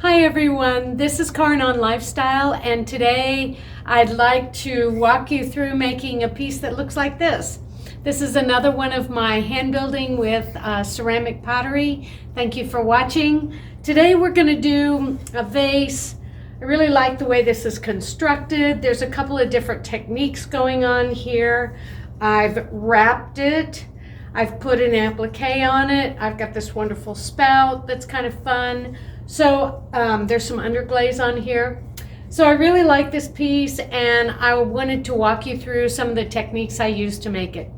Hi everyone, this is Karren on Lifestyle, and today I'd like to walk you through making a piece that looks like this. This is another one of my hand building with ceramic pottery. Thank you for watching. Today we're going to do a vase. I really like the way this is constructed. There's a couple of different techniques going on here. I've wrapped it. I've put an applique on it. I've got this wonderful spout that's kind of fun. So there's some underglaze on here. So I really like this piece, and I wanted to walk you through some of the techniques I use to make it.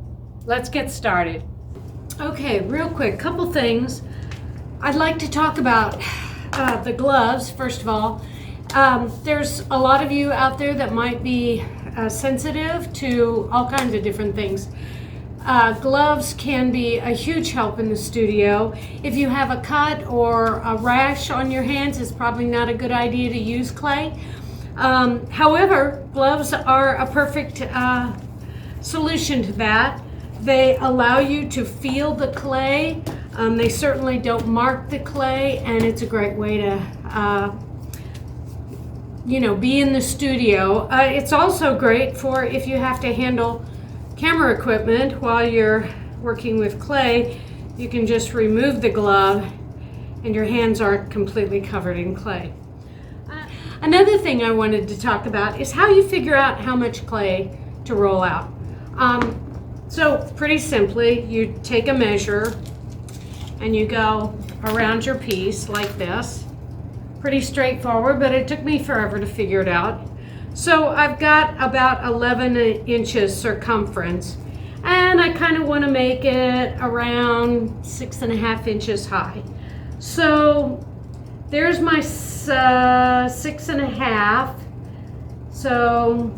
Let's get started. Okay, real quick, couple things. I'd like to talk about the gloves, first of all. There's a lot of you out there that might be sensitive to all kinds of different things. Gloves can be a huge help in the studio. If you have a cut or a rash on your hands, it's probably not a good idea to use clay. However, gloves are a perfect solution to that. They allow you to feel the clay. They certainly don't mark the clay, and it's a great way to be in the studio. It's also great for if you have to handle camera equipment while you're working with clay. You can just remove the glove and your hands aren't completely covered in clay. Another thing I wanted to talk about is how you figure out how much clay to roll out. So pretty simply, you take a measure and you go around your piece like this. Pretty straightforward, but it took me forever to figure it out. So I've got about 11 inches circumference, and I kind of want to make it around 6.5 inches high. So there's my 6.5. So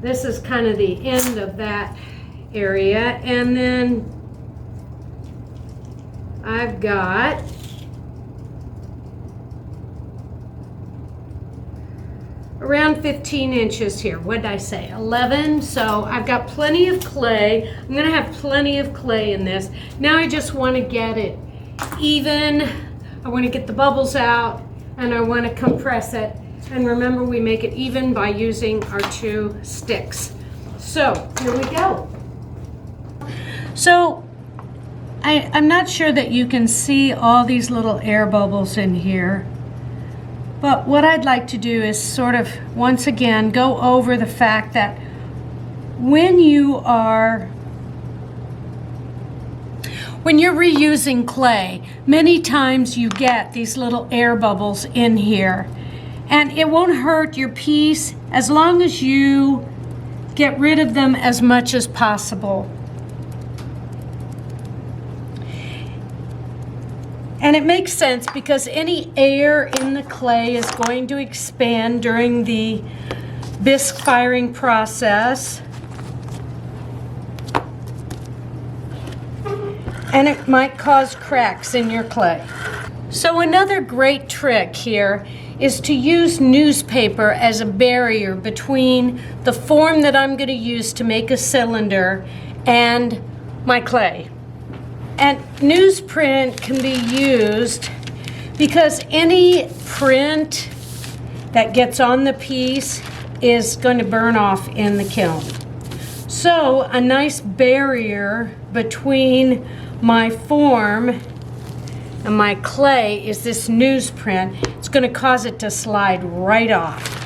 this is kind of the end of that area, and then I've got around 15 inches here. What did I say? 11. So I've got plenty of clay. I'm going to have plenty of clay in this. Now I just want to get it even. I want to get the bubbles out, and I want to compress it. And remember, we make it even by using our 2 sticks. So here we go. So I'm not sure that you can see all these little air bubbles in here. But what I'd like to do is sort of, once again, go over the fact that when you're reusing clay, many times you get these little air bubbles in here. And it won't hurt your piece as long as you get rid of them as much as possible. And it makes sense because any air in the clay is going to expand during the bisque firing process. And it might cause cracks in your clay. So another great trick here is to use newspaper as a barrier between the form that I'm going to use to make a cylinder and my clay. And newsprint can be used because any print that gets on the piece is going to burn off in the kiln. So a nice barrier between my form and my clay is this newsprint. It's going to cause it to slide right off.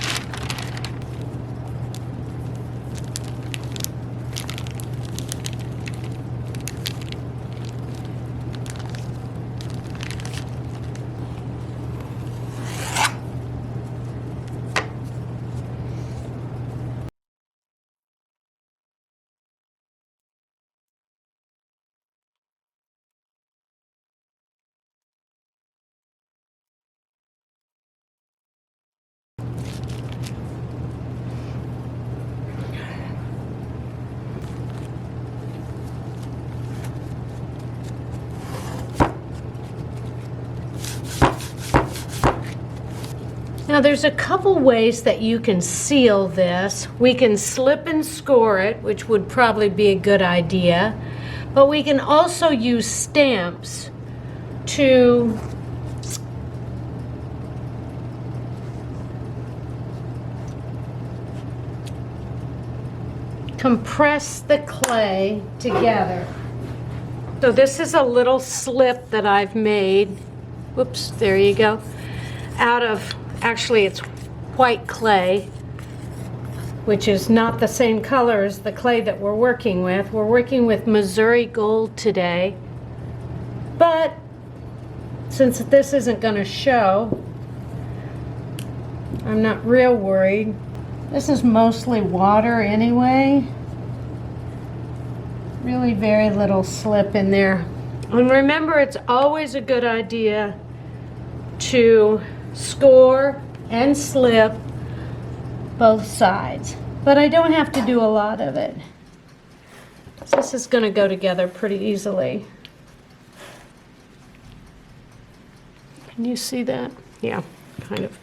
Now there's a couple ways that you can seal this. We can slip and score it, which would probably be a good idea, but we can also use stamps to compress the clay together. So this is a little slip that I've made. Whoops, there you go. Out of, actually it's white clay, which is not the same color as the clay that we're working with. We're working with Missouri Gold today. But since this isn't going to show, I'm not real worried. This is mostly water anyway. Really very little slip in there. And remember, it's always a good idea to score and slip both sides. But I don't have to do a lot of it. So this is going to go together pretty easily. Can you see that? Yeah, kind of.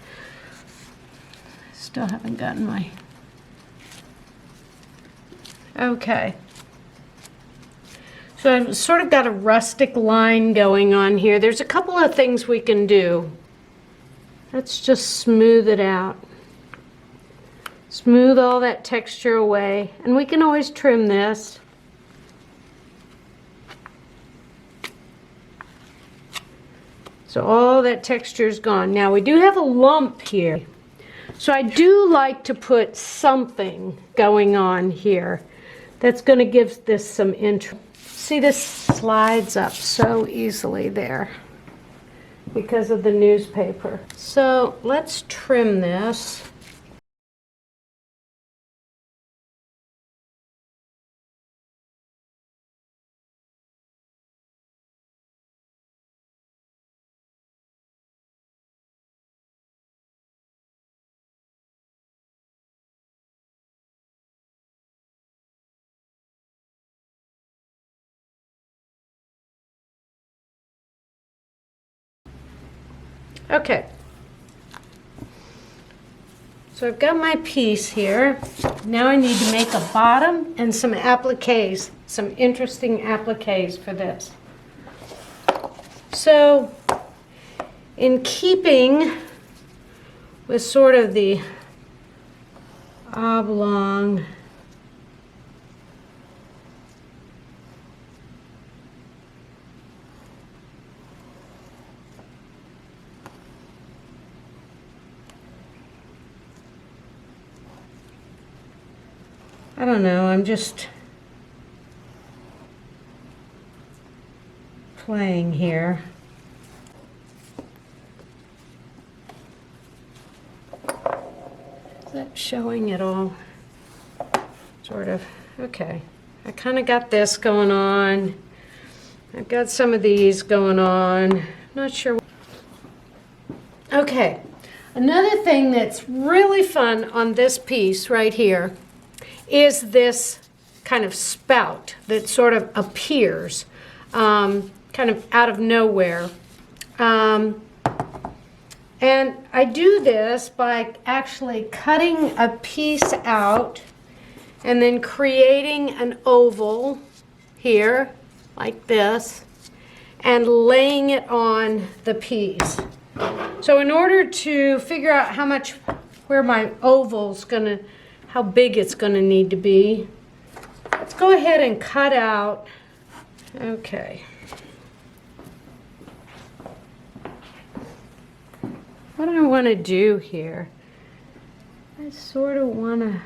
Still haven't gotten my... Okay. So I've sort of got a rustic line going on here. There's a couple of things we can do. Let's just smooth it out. Smooth all that texture away. And we can always trim this. So all that texture is gone. Now we do have a lump here. So I do like to put something going on here that's going to give this some interest. See, this slides up so easily there because of the newspaper. So let's trim this. Okay, so I've got my piece here. Now I need to make a bottom and some appliques, some interesting appliques for this. So in keeping with sort of the oblong I don't know, I'm just playing here. Is that showing at all? Sort of. Okay. I kind of got this going on. I've got some of these going on. Not sure. Okay. Another thing that's really fun on this piece right here is this kind of spout that sort of appears kind of out of nowhere. And I do this by actually cutting a piece out and then creating an oval here like this and laying it on the piece. So in order to figure out where my oval's gonna, how big it's going to need to be, let's go ahead and cut out. Okay. What do I want to do here? I sort of want to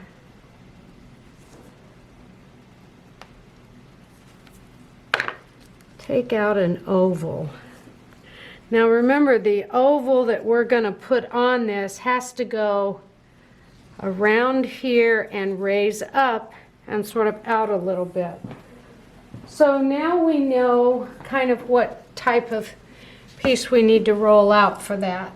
take out an oval. Now remember, the oval that we're going to put on this has to go around here and raise up and sort of out a little bit. So now we know kind of what type of piece we need to roll out for that.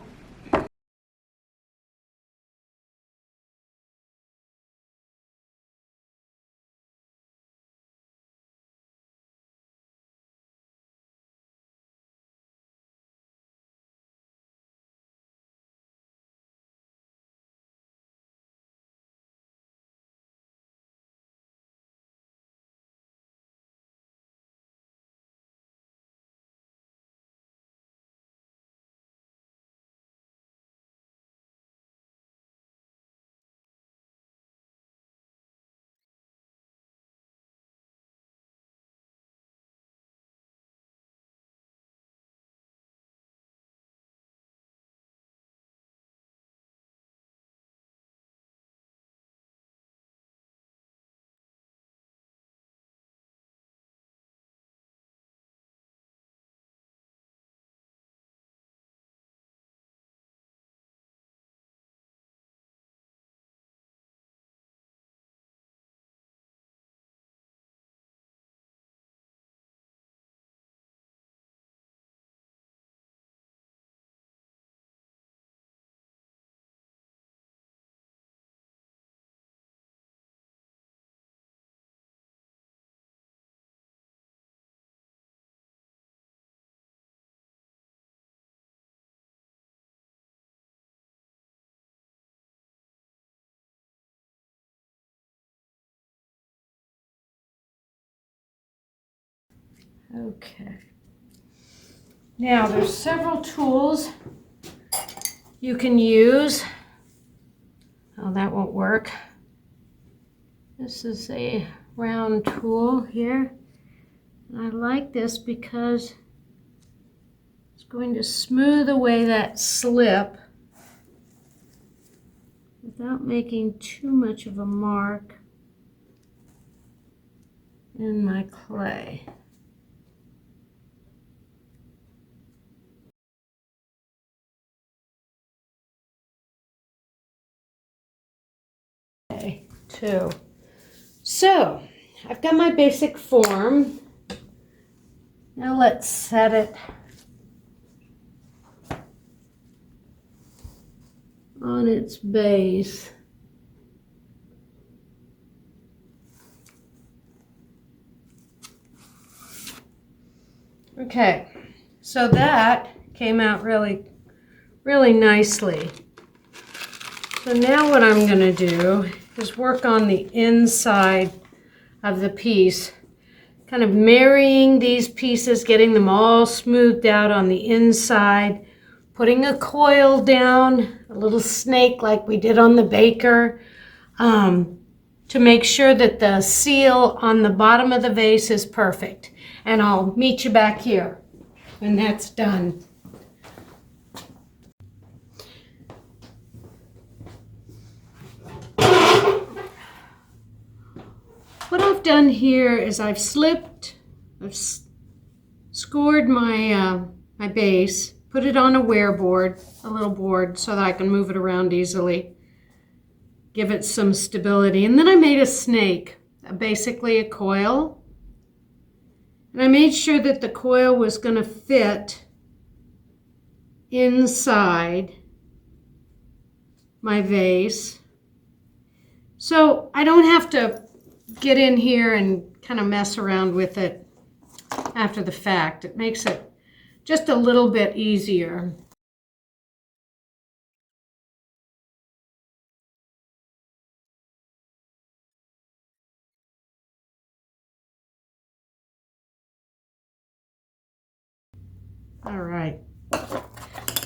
Okay. Now there's several tools you can use. Oh, that won't work. This is a round tool here. I like this because it's going to smooth away that slip without making too much of a mark in my clay. Okay, two. So, I've got my basic form. Now let's set it on its base. Okay, so that came out really nicely. So now what I'm going to do is work on the inside of the piece, kind of marrying these pieces, getting them all smoothed out on the inside, putting a coil down, a little snake like we did on the baker, to make sure that the seal on the bottom of the vase is perfect. And I'll meet you back here when that's done. What I've done here is I've scored my my base, put it on a wear board, a little board, so that I can move it around easily, give it some stability. And then I made a snake, basically a coil. And I made sure that the coil was going to fit inside my vase. So I don't have to get in here and kind of mess around with it after the fact. It makes it just a little bit easier. All right.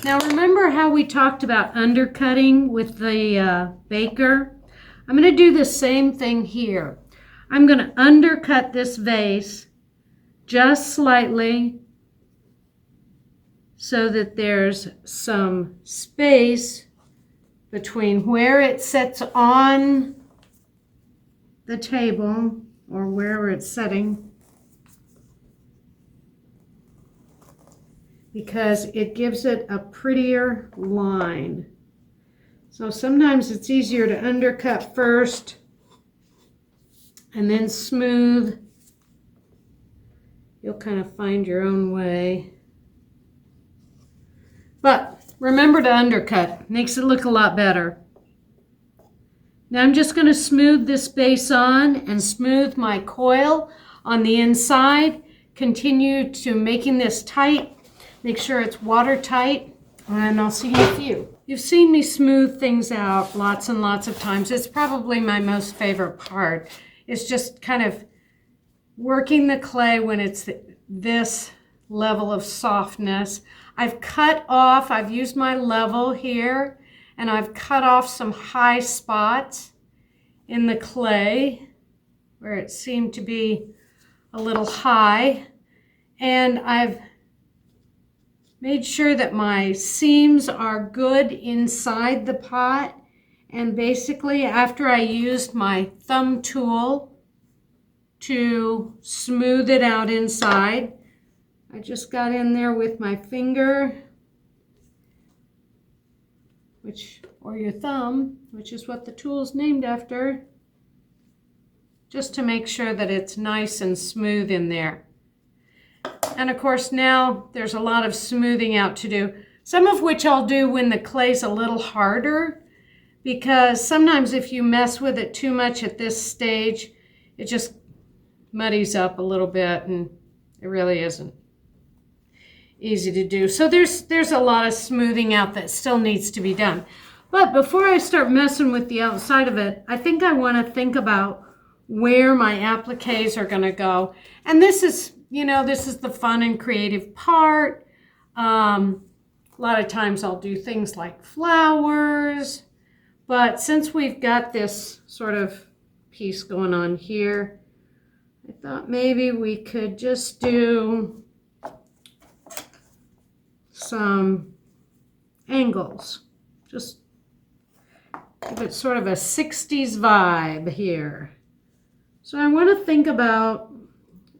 Now remember how we talked about undercutting with the baker? I'm going to do the same thing here. I'm going to undercut this vase just slightly so that there's some space between where it sits on the table or where it's sitting, because it gives it a prettier line. So sometimes it's easier to undercut first and then smooth. You'll kind of find your own way. But remember to undercut. Makes it look a lot better. Now I'm just going to smooth this base on and smooth my coil on the inside. Continue to making this tight. Make sure it's watertight, and I'll see you in a few. You've seen me smooth things out lots and lots of times. It's probably my most favorite part. It's just kind of working the clay when it's this level of softness. I've cut off, I've used my level here, and I've cut off some high spots in the clay where it seemed to be a little high. And I've made sure that my seams are good inside the pot. And basically, after I used my thumb tool to smooth it out inside, I just got in there with my finger, or your thumb, which is what the tool's named after, just to make sure that it's nice and smooth in there. And of course now there's a lot of smoothing out to do, some of which I'll do when the clay's a little harder, because sometimes if you mess with it too much at this stage, it just muddies up a little bit, and it really isn't easy to do. So there's a lot of smoothing out that still needs to be done. But before I start messing with the outside of it, I think I want to think about where my appliques are going to go. And this is, you know, this is the fun and creative part. A lot of times I'll do things like flowers, but since we've got this sort of piece going on here, I thought maybe we could just do some angles. Just give it sort of a 60s vibe here. So I want to think about,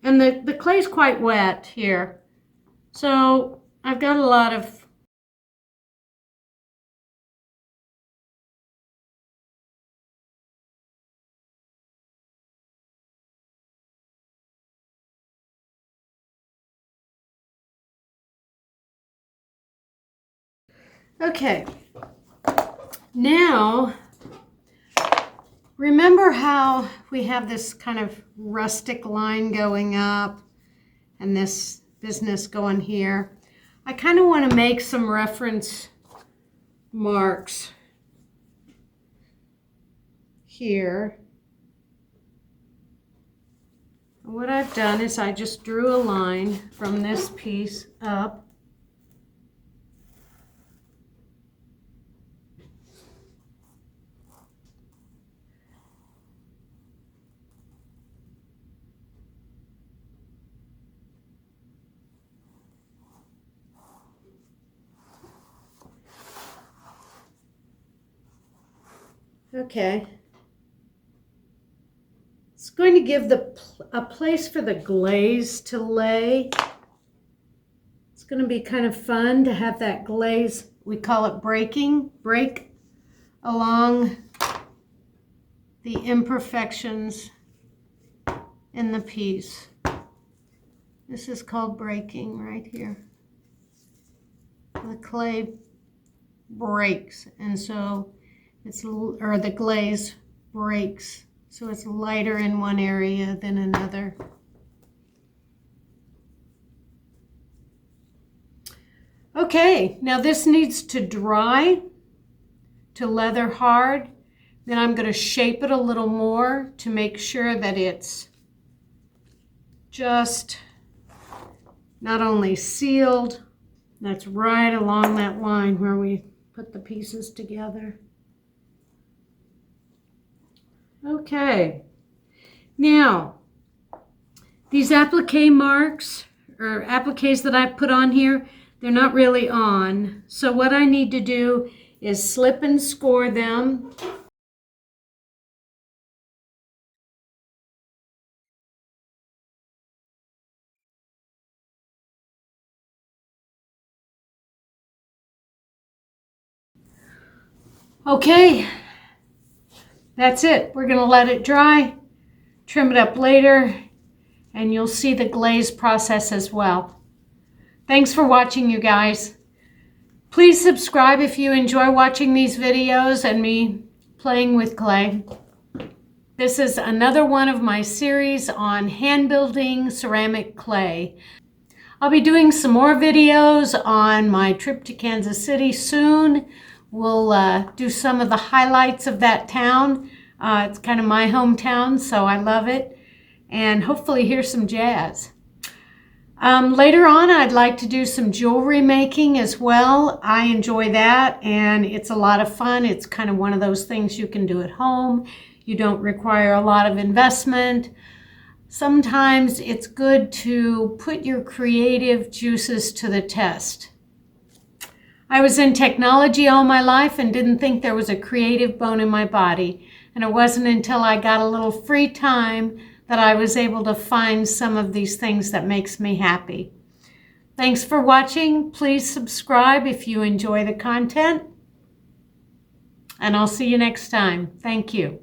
and the clay's quite wet here, so I've got a lot of okay. Now, remember how we have this kind of rustic line going up and this business going here? I kind of want to make some reference marks here. And what I've done is I just drew a line from this piece up. Okay. It's going to give a place for the glaze to lay. It's going to be kind of fun to have that glaze, we call it break along the imperfections in the piece. This is called breaking right here. The clay breaks, and so or the glaze breaks, so it's lighter in one area than another. Okay, now this needs to dry to leather hard. Then I'm going to shape it a little more to make sure that it's just not only sealed, that's right along that line where we put the pieces together. Okay, now these applique marks or appliques that I've put on here, they're not really on. So what I need to do is slip and score them. Okay. That's it. We're going to let it dry, trim it up later, and you'll see the glaze process as well. Thanks for watching, you guys. Please subscribe if you enjoy watching these videos and me playing with clay. This is another one of my series on hand building ceramic clay. I'll be doing some more videos on my trip to Kansas City soon. We'll do some of the highlights of that town. It's kind of my hometown, so I love it. And hopefully hear some jazz. Later on, I'd like to do some jewelry making as well. I enjoy that, and it's a lot of fun. It's kind of one of those things you can do at home. You don't require a lot of investment. Sometimes it's good to put your creative juices to the test. I was in technology all my life and didn't think there was a creative bone in my body. And it wasn't until I got a little free time that I was able to find some of these things that makes me happy. Thanks for watching. Please subscribe if you enjoy the content. And I'll see you next time. Thank you.